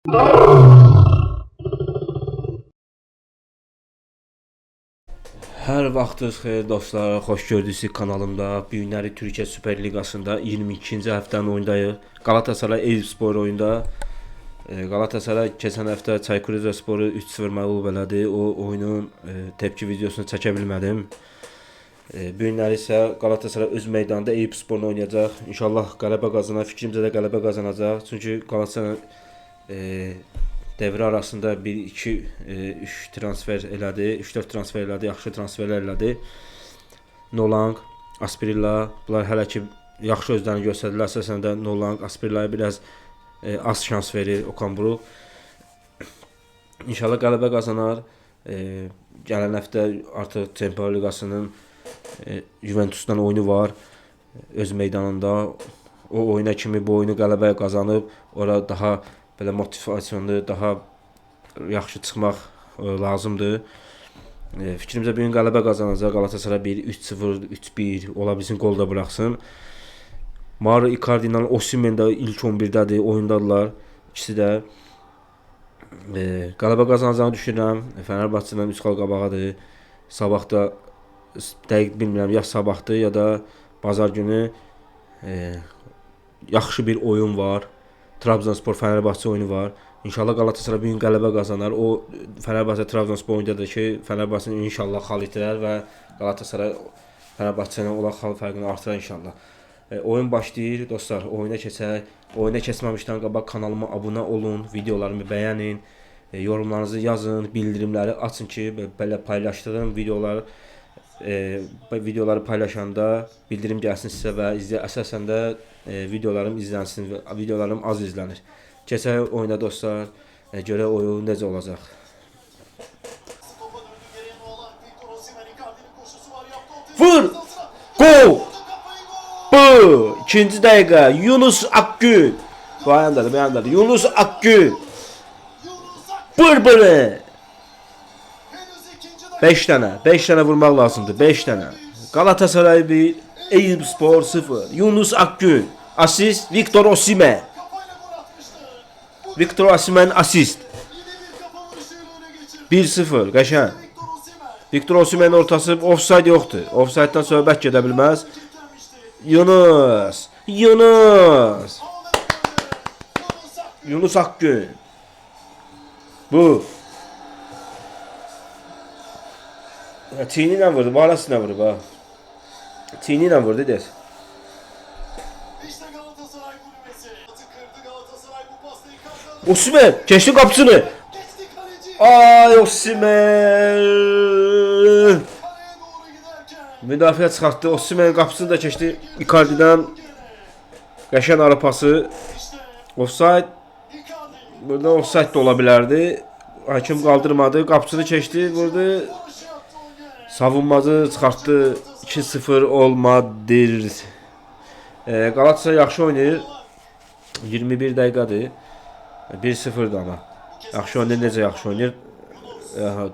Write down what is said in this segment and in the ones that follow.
Hər vaxtınız xeyir dostlar, xoş gördünüz kanalımda. Bu günləri Türkiyə Süper Liqasında 22-ci həftənin oyundayıq. Galatasaray Eyüpspor oyunda. Galatasaray keçən həftə Çaykur Rizesporu 3-0 məğlub elədi. O oyunun tepki videosunu çəkə bilmədim. Bu günləri isə Galatasaray öz meydanında Eyüpsporla oynayacaq. İnşallah qələbə qazanar. Fikrimcə də qələbə qazanacaq. Çünki Galatasaray devre arasında 1-2-3 transfer elədi, 3-4 transfer elədi, yaxşı transferlər elədi. Nolang, Asprilla, bunlar hələ ki yaxşı özlərini göstərdilər. Əsasən də Nolang, Asprillaya biraz az şans verir Okan Buruk. İnşallah qələbə qazanar. Gələn həftə artıq Çempionlar Liqasının Juventusdan oyunu var öz meydanında. O oyuna kimi bu oyunu qələbə qazanıb, ora daha belə motivasyonlu, daha yaxşı çıxmaq lazımdır. Fikrimcə bu gün qələbə qazanacaq. Galatasaray 1-3-0, 3-1 ola bilsin, qol da buraxsın. Mauro Icardi ilə Osimhen də ilk 11-dədir, oyundadılar ikisi də. Qələbə qazanacağını düşünürəm. Fenerbahçe'dən 3 xal qabağıdır. Sabah da dəqiq bilmirəm, ya sabahdır ya da bazar günü yaxşı bir oyun var. Trabzonspor Fenerbahçe oyunu var. İnşallah Galatasaray bugün qələbə qazanar. O Fenerbahçe Trabzonspor oyundadır ki, Fenerbahçe inşallah xal itirər və Galatasaray Fenerbahçe'nin olan xal fərqini artırar inşallah. Oyun başlayır dostlar. Oyuna keçək. Oyuna keçməmişdən qabaq kanalıma abunə olun, videolarımı bəyənin, yorumlarınızı yazın, bildirimləri açın ki, belə paylaşdığım videoları paylaşanda bildirim gəlsin sizə və əsasən də videolarım izlənsin. Videolarım az izlənir. Keçək oyuna dostlar. Görə oyun necə olacaq. Vur! Gol! Bu! İkinci dəqiqə. Yunus Akgün. Beğendir. Yunus Akgün. Bır-bırı. 5 dənə vurmaq lazımdır. 5 dənə. Galatasaray 1, Eyüpspor 0. Yunus Akgün. Asist Victor Osimhen. Victor Osimhen asist. 1-0. Qəşəng. Victor Osimhen ortası, offside yoxdur. Offside'dan söhbət gedə bilməz. Yunus Akgün. Bu. Çiğni ilə vurdu, balasına vurdu ha. Çiğni ilə vurdu der. Osimhen keçdi qapısını. Ay Osimhen. Müdafiə çıxartdı. Osimhen qapısını da keçdi. Icardi'dən qəşəng ara pası. Offside. Burada offside də ola bilərdi. Hakim qaldırmadı. Qapısını keçdi, vurdu. Savunmacı çıxartdı. 2-0 olmadı. Galatasaray yaxşı oynayır. 21 dəqiqədir. 1-0'dır ama. Yaxşı oynayır, necə yaxşı oynayır.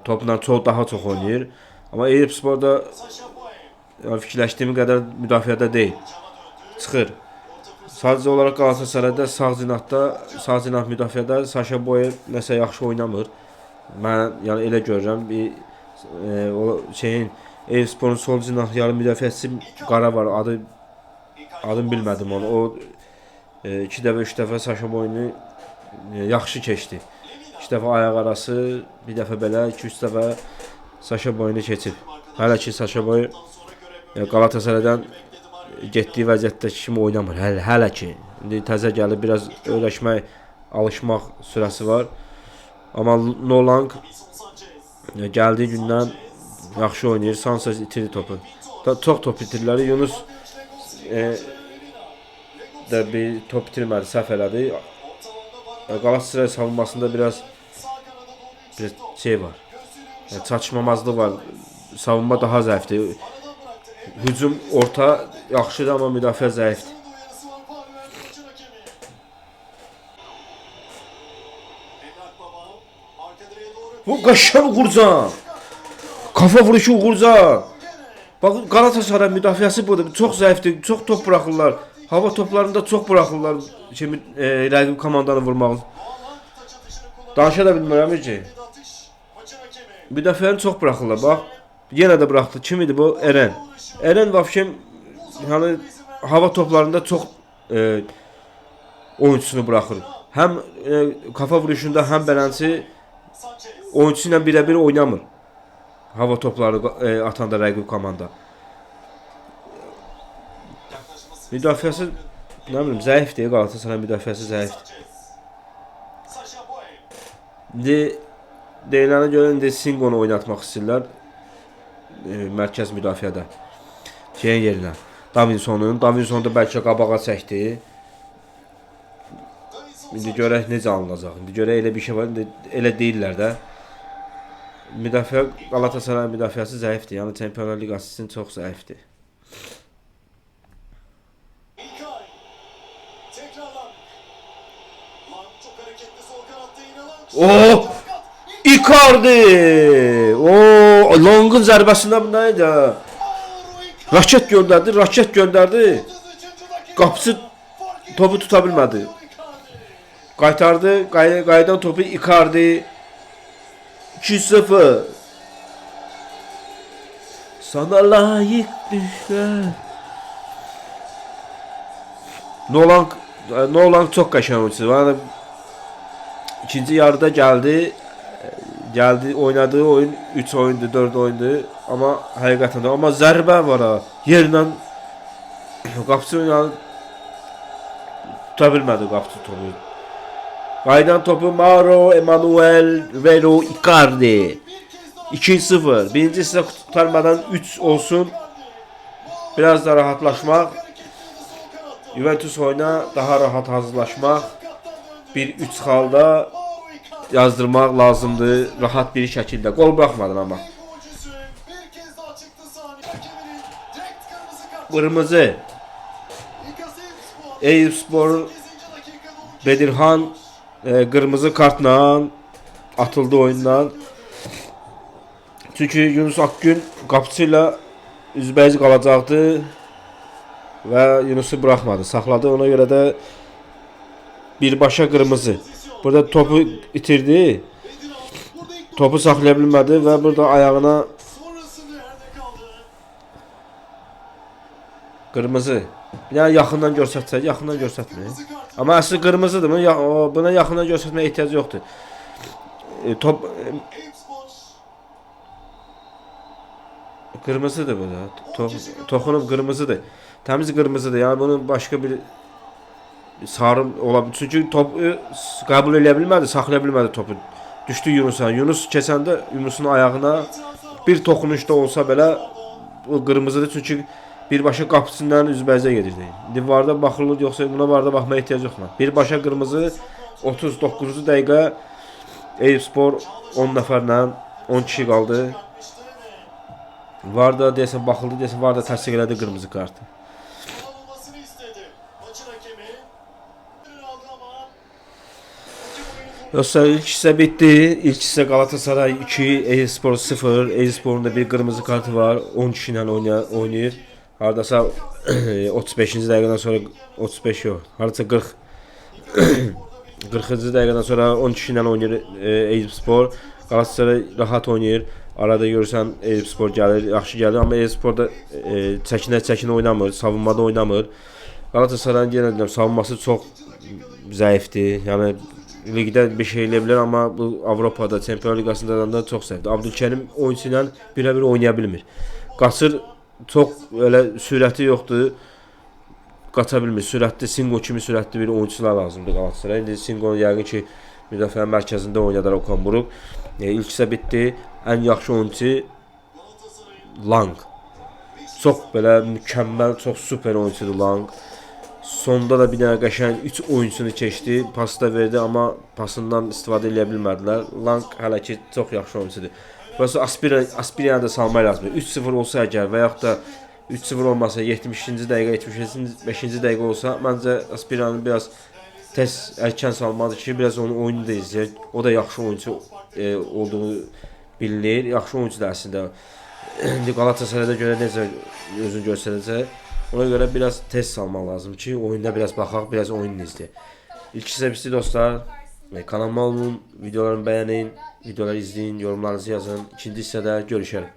Topla daha çox oynayır. Amma Eyüpspor'da fikirləşdiyim qədər müdafiədə deyil. Çıxır. Sadəcə olaraq Galatasarayda sağ cinah müdafiədə Saşa Boyev nəsə yaxşı oynamır. Mən yəni elə görürəm. O Eyüpspor'un sol cinah yarım müdafiəçisi qara var. Adını bilmədim onu. O 2 dəfə 3 dəfə Saşa Boyev'ni yaxşı keçdi. 2 dəfə ayaq arası, bir dəfə belə, 2-3 dəfə Saşa Boyev'ni keçib. Hələ ki Saşa Boyev Galatasaraydan getdiyi vəziyyətdə kimi oynamır. Hələ ki. İndi təzə gəlib, biraz öyrəşmək, alışmaq sürəsi var. Amma Nolang gəldiyi gündən yaxşı oynayır. Sanchez itirdi topu. Çox top itirirlər. Yunus da bir top itirmədi, səhv elədi. Galatasaray savunmasında biraz şey var. Çatışmamazlığı var. Savunma daha zəifdir. Hücum orta yaxşıdır, amma müdafiə zəifdir. Bu qəşəng Uğurcan. Kafa vuruşu Uğurcan. Bax Galatasaray müdafiəsi budur. Çox zəifdir. Çox top buraxırlar. Hava toplarında çox buraxırlar. Rəqib komandanı vurmaq. Danışa da bilmirəm ki. Müdafiəni çox buraxırlar. Bax, yenə də buraxdı. Kim idi bu? Eren. Eren vəbşəm yəni hava toplarında çox oyuncusunu buraxır. Həm kafa vuruşunda, həm beləncə oyuncusu ilə birə-bir oynamır. Hava topları atanda rəqib komanda. Müdafiəsi nə bilim zəifdir. Galatasaray müdafiəsi zəifdir. Deyilənə görə indi Sinqonu oynatmaq istəyirlər mərkəz müdafiədə. Şeyin yerinə. Davinsonun da bəlkə qabağa çəkdi. İndi görək necə alınacaq. İndi görək elə bir şey var. İndi elə deyirlər də. Müdafiə Galatasaray müdafiəsi zəifdir. Yəni Çempionlar Liqası üçün çox zəifdir. Oh! Icardi! Oo, Long'un zərbəsində bu nə idi? Raket göndərdi. Qapısı topu tuta bilmədi. Qaytardı, qaydan topu Icardi. 2-0. Sana layık düşlər. Nolan çox qəşəng oyunçudur. Yəni ikinci yarıda gəldi, oynadığı oyun 3 oyundu, 4 oyundu. Amma həqiqətən də zərbə var ha. Yerlə qapısı tuta bilmədi qapısı topu. Qaydan topu Mauro Emanuel Vero Icardi. 2-0. Birinci hissə tutarmadan 3 olsun. Biraz da rahatlaşmaq. Juventus oyuna daha rahat hazırlaşmaq. 1-3 halda yazdırmaq lazımdır. Rahat bir şəkildə. Qol buraxmadın amma. Qırmızı. Eyüpspor Bedirhan qırmızı kartla atıldı oyundan. Çünki Yunus Akgün qapısı ilə üzbəyiz qalacaqdı və Yunusu buraxmadı, saxladı. Ona görə də birbaşa qırmızı. Burada topu itirdi. Topu saxlaya bilmədi və burada ayağına qırmızı. Yəni yaxından göstərsək, yaxından göstərmir. Amma əsl qırmızıdır. Buna yaxından göstərməyə ehtiyac yoxdur. Top qırmızıdır bu da. Toxunub qırmızıdır. Təmiz qırmızıdır. Yəni bunun başqa bir sarı ola bilər. Çünki topu qəbul edə bilmədi, saxlaya bilmədi topu. Düşdü Yunusa. Yunus keçəndə Yunusun ayağına bir toxunuşda olsa belə o qırmızıdır. Çünki birbaşa qapısından üzbəyizə gedirdi. Divarda baxılır, yoxsa buna varda baxmaya ehtiyac yoxdur. Birbaşa qırmızı 39-cu dəqiqə Eyüpspor 10 nəfərlə 10 kişi qaldı. Varda deyəsən baxıldı, deyəsən varda təsdiq elədi qırmızı kartı. Dostlar ilk hissə bitdi. İlk hissə Galatasaray 2, Eyüpspor 0. Eyüpsporun da bir qırmızı kartı var. 10 kişi ilə oynayır. Hardasa 35-ci dəqiqədən sonra 35 yox. Hardasa 40 40-cı dəqiqədən sonra 10 kişi ilə oynayır Eyüpspor. Galatasaray rahat oynayır. Arada görürsən Eyüpspor gəlir, yaxşı gəlir, amma Eyüpspor da çəkinə oynamır, savunmada oynamır. Galatasarayın yenə deyirəm, savunması çox zəifdir. Yəni ligdə bir şey eləyə bilər, amma bu Avropada, Çempionlar Liqasında da çox zəifdir. Abdülkerim oyunçu ilə birə-bir oynaya bilmir. Qaçır, çox elə sürəti yoxdur. Qaça bilmir. Sürətli, Singo kimi sürətli bir oyunçular lazımdır Galatasaray. İndi Singo yəqin ki müdafiə mərkəzində oynadar Okan Buruk. İlk hissə bitdi. Ən yaxşı oyunçu Lang. Çox belə mükəmməl, çox super oyunçudur Lang. Sonda da bir dənə qəşəng 3 oyunçunu keçdi. Pas da verdi, amma pasından istifadə edə bilmədilər. Lang hələ ki çox yaxşı oyunçudur. Burası Aspiriyanı da salmaq lazımdır. 3-0 olsa əgər və yaxud da 3-0 olmasa 70-ci dəqiqə, 75-ci dəqiqə olsa, məncə Aspiriyanı biraz tez erkən salmalıdır ki, biraz onun oyunu da izləyək. O da yaxşı oyuncu olduğu bilinir. Yaxşı oyuncudur əslində. İndi Galatasarayda görə necə özünü göstərəcək. Ona görə biraz tez salmaq lazım ki, oyunda biraz baxaq, biraz oyunu izləyək. İlk hissə bitdi dostlar. Kanalıma videolarımı beğenin, videoları izleyin, yorumlarınızı yazın. İkinci hissədə görüşelim.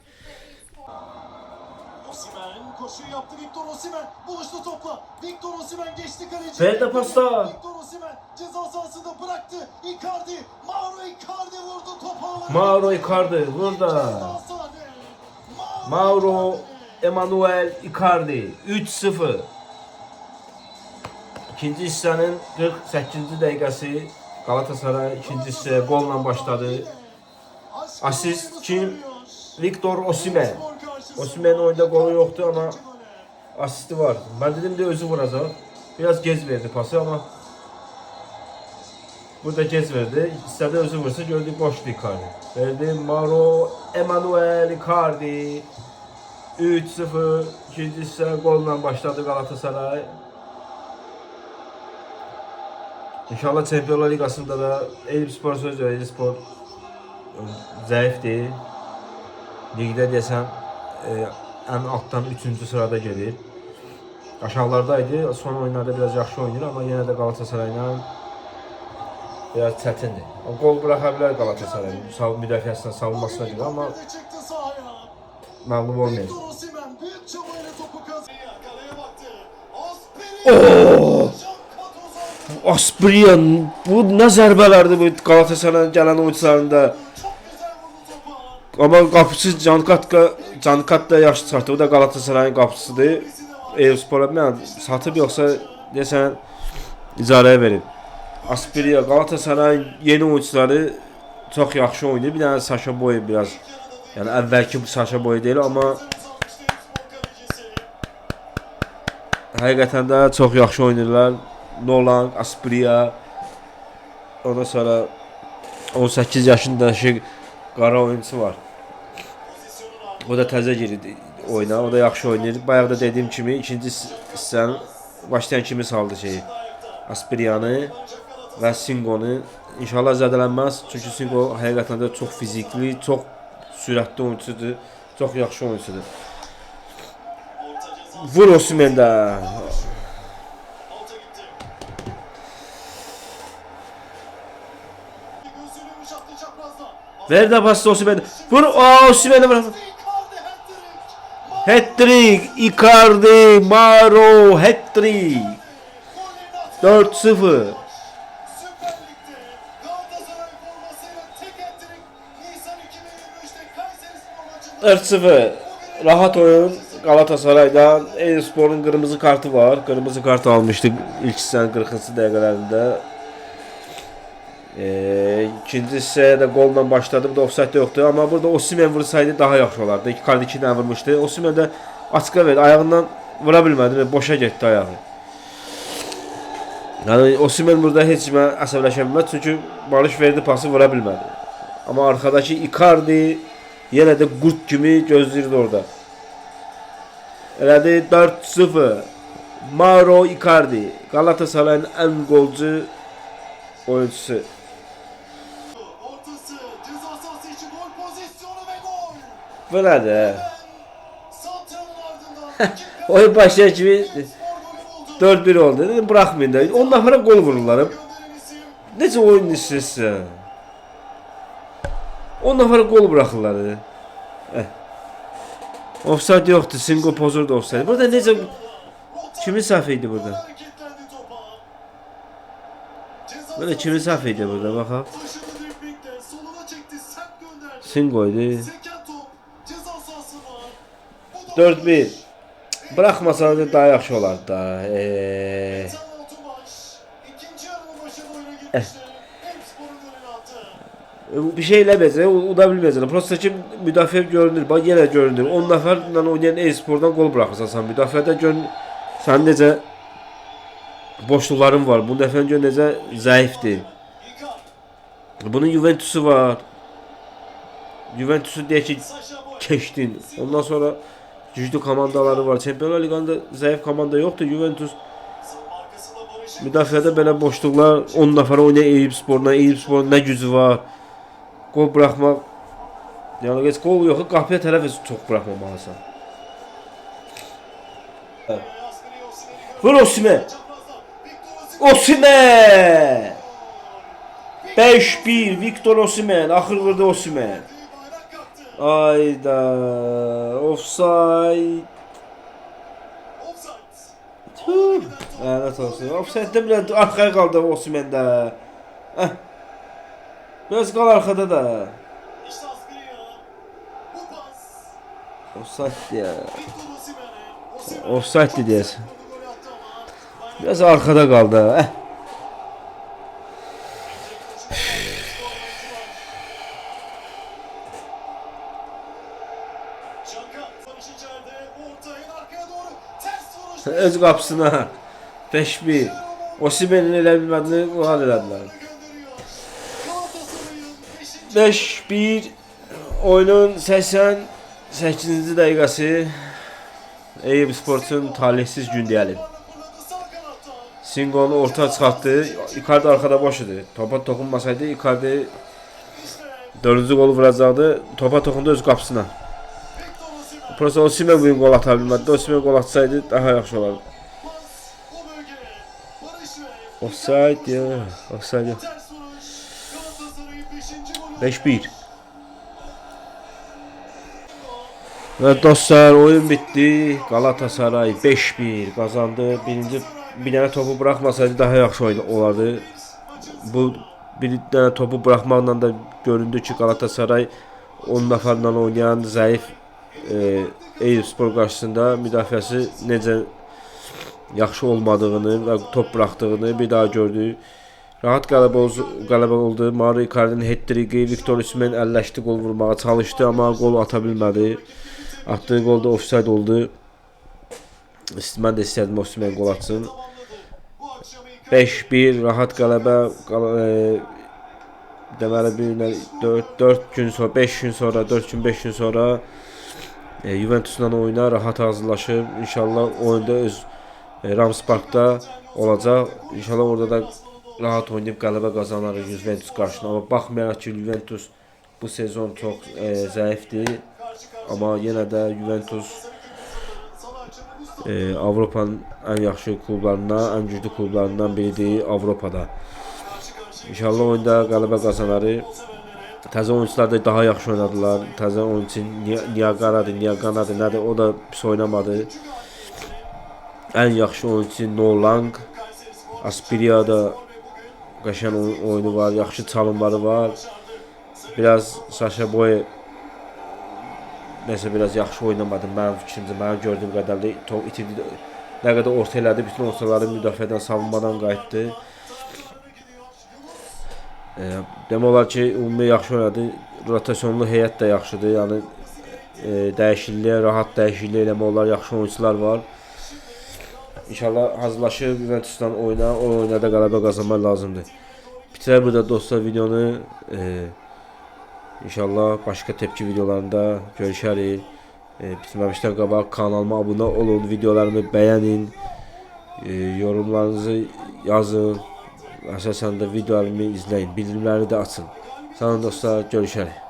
Osimhen koşuyu yaptı. Victor Osimhen buluştu topla. Victor Osimhen geçti kaleci. Ferdi pasta. Victor Osimhen ceza sahasında bıraktı. Icardi, Mauro Icardi vurdu topa. Mauro Icardi burada. Mauro Emanuel Icardi 3-0. İkinci hissənin 48-ci dəqiqəsi Galatasaray ikinci hissəyə golla başladı. Asist kim? Victor Osimhen. Osimhen'in oyunda golü yoktu ama asisti var. Ben dedim de özü vuracak. Biraz gez verdi pası ama burada gez verdi. İstedi özü vursa gördü boştu Icardi. Verdi Mauro Emanuel Icardi. 3-0. İkinci hissə golla başladı Galatasaray. İnşallah Çempionlar Ligasında da Eyüpspor söz verir. Eyüpspor zayıf değil. Ligdə desəm en alttan 3. sırada gelir. Aşağılardaydı. Son oyunlarda biraz yaxşı oynayır ama yine de Galatasaray'la biraz çətindir. Gol bıraka bilər Galatasaray. Müdafiəsindən savunmasına görə ama məğlub olmayacaq. Aspriyan bu nə zərbələrdi bu Galatasaray'ın gələn oyuncularında. Ama qapıçı Cankat da yaxşı çıxartdı. O da Galatasaray'ın qapıçısıdır. Eyüpspor'a mən satıb yoxsa desən icarəyə verin. Aspriya Galatasaray'ın yeni oyuncuları çox yaxşı oynayır. Bir dənə Saşa Boy biraz yani əvvəlki bu Saşa Boy deyil amma həqiqətən də çox yaxşı oynayırlar. Nolan, Aspriya, ondan sonra 18 yaşındakı qara oyuncusu var. O da təzə girdi oyuna, o da yaxşı oynayır. Bayaq da dediyim kimi ikinci hissənin başlayan kimi saldı şeyi. Aspriyanı və Singo'nu. İnşallah zədələnməz. Çünki Singo həqiqətən də çox fizikli, çox sürətli oyuncusudur. Çox yaxşı oyuncusudur. Vur Osimhen'də. Ver de pası Osimhen'də. Vur Osimhen'ə vur. Hat-trick, Icardi, Mauro, hat-trick. 4-0. 4-0. Rahat oyun Galatasaray'dan. Eyüpspor'un kırmızı kartı var. Kırmızı kart almıştık ilk hissənin 40. dəqiqələrində. İkinci hissəyə də golla başladı. Bu da offside yoktu ama burada Osimhen vursaydı daha yaxşı olardı. Icardi 2 dənə vurmuşdu. Osimhen də açıqa verdi. Ayağından vura bilmədi. Boşa getdi ayağı. Yani Osimhen burada heç kimə əsəbləşə bilməz. Çünki Barış verdi pası vura bilmədi. Ama arkadakı Icardi yenə də qurt kimi gözləyirdi orada. Elədi 4-0. Mauro Icardi Galatasaray'ın en golcü oyuncusu. Böyle de. Oyun başlayan kimi 4-1 oldu. Dedim bırakmayın da. Ondan sonra gol vururlarım. Nece oyun istəyirsən? Ondan sonra gol bırakırlar. Offside yoktu. Singo pozurdu offside. Burada nece kimin səhviydi burada? Böyle kimin səhviydi burada bakalım. Singo'ydu. 4-1. Bırakmasanız daha yaxşı olardı da. Bir şey eləməyəcək, uda bilməyəcək. Prosta ki müdafiə görünür, bax yenə görünür. 10 nəfərlə oynayan Eyüpspordan gol buraxırsan sən müdafiədə görünür. Sənin necə boşluqların var. Bu dəfənin gör necə zəifdir. Bunun Juventus'u var. Juventus'u deyək ki keçdin. Ondan sonra güclü komandaları var. Çempionlar Liqasında zəif komanda yoxdur. Juventus müdafiədə belə boşluqlar 10 nəfər oynayan Eyüpspordan. Eyüpsporun nə gücü var? Gol buraxmaq. Yəni heç gol yox, qapıya tərəf çox buraxmamalısan. Vur Osimhen. Osimhen! 5-1 Victor Osimhen. Axır vurdu Osimhen. Bayrak kalktı. Ayda offside. Offside. Tüh. Lanet olsun. Offside'de bile arkaya qaldı Osimhen'də. Biraz qal arkada da. İşte Asprilla. Bu pas. Offside ya. Victor Osimhen'e. Offside deyəsən. Golü attı ama. Biraz arkada qaldı. Şanka Barış içeride. Ortayın arkaya doğru. Ters vuruş. Öz qapısına 5-1. Osimhen'in elə bilmədiyini qol elədilər. Gönderiyor. Galatasaray'ın 5. 5-1 oyunun 88-ci dəqiqəsi. Eyüp Sport'un talihsiz gün diyelim. Sağ kanatta. Singo'nu orta çıxartdı. Icardi arkada boş idi. Topa toxunmasaydı Icardi İşte 4-cü golu vuracaqdı. Topa toxundu öz qapısına. Victor Osimhen. Prosta Osimhen bugün gol ata bilmədi. Osimhen gol atsaydı daha yaxşı olardı. Pas o bölgeye. Barış ve Offside ya. Offside yok. ters vuruş. Galatasaray'ın 5. golü. 5-1. Ve dostlar oyun bitti. Galatasaray 5-1 kazandı. Bir dənə topu bırakmasaydı daha yaxşı oyun olardı. Bu bir dənə topu bırakmaqla da göründü ki Galatasaray 10 nəfərlə oynayan zəif Eyüp Spor qarşısında müdafiəsi necə yaxşı olmadığını və top bıraktığını bir daha gördü. Rahat qələbə oldu. Mauro Icardi'nin hat-trick'i, Victor Osimhen əlləşdi, gol vurmağa çalışdı amma gol ata bilmədi. Attığı gol da offside oldu. Mən də istədim Osimhen gol atsın. 5-1 rahat qələbə. Deməli bir 4 gün sonra, 5 gün sonra, 4 gün 5 gün sonra Juventus'la oyuna rahat hazırlaşır. İnşallah oyunda öz Rams Park'ta olacaq. İnşallah orada da rahat oynayıb qələbə qazanarıq Juventus qarşısında. Amma baxmayaraq ki Juventus bu sezon çox zəifdir. Amma yenə də Juventus Avropanın ən yaxşı klublarından, ən güclü klublarından biridir Avropada. İnşallah oyunda qələbə qazanarıq. Təzə oyuncular da daha yaxşı oynadılar. Təzə oyuncu Niagaradır, nədir, o da pis oynamadı. Ən yaxşı oyuncu Nolang, Asprilla da qəşəng oyunu var, yaxşı çalımları var. Biraz Sasha Boy nəsə biraz yaxşı oynamadı mənim fikrimcə, mənim gördüyüm qədərlə top itirdi. Nə qədər orta elədi, bütün ortaları müdafiədən, savunmadan qayıtdı. Demək olar ki, ümumi yaxşı oynadı. Rotasyonlu heyət də yaxşıdır. Yəni dəyişikliyə, rahat dəyişiklik eləmək olar, yaxşı oyuncular var. İnşallah hazırlaşıb Juventus'dan oyuna, o oyuna da qələbə qazanmaq lazımdır. Bitirək burada dostlar videonu. İnşallah başqa tepki videolarında görüşərik. Bitməmişdən qabaq kanalıma abunə olun, videolarımı bəyənin, yorumlarınızı yazın, əsasən də videolarımı izləyin, bildirimləri də açın. Sağ olun dostlar, görüşərik.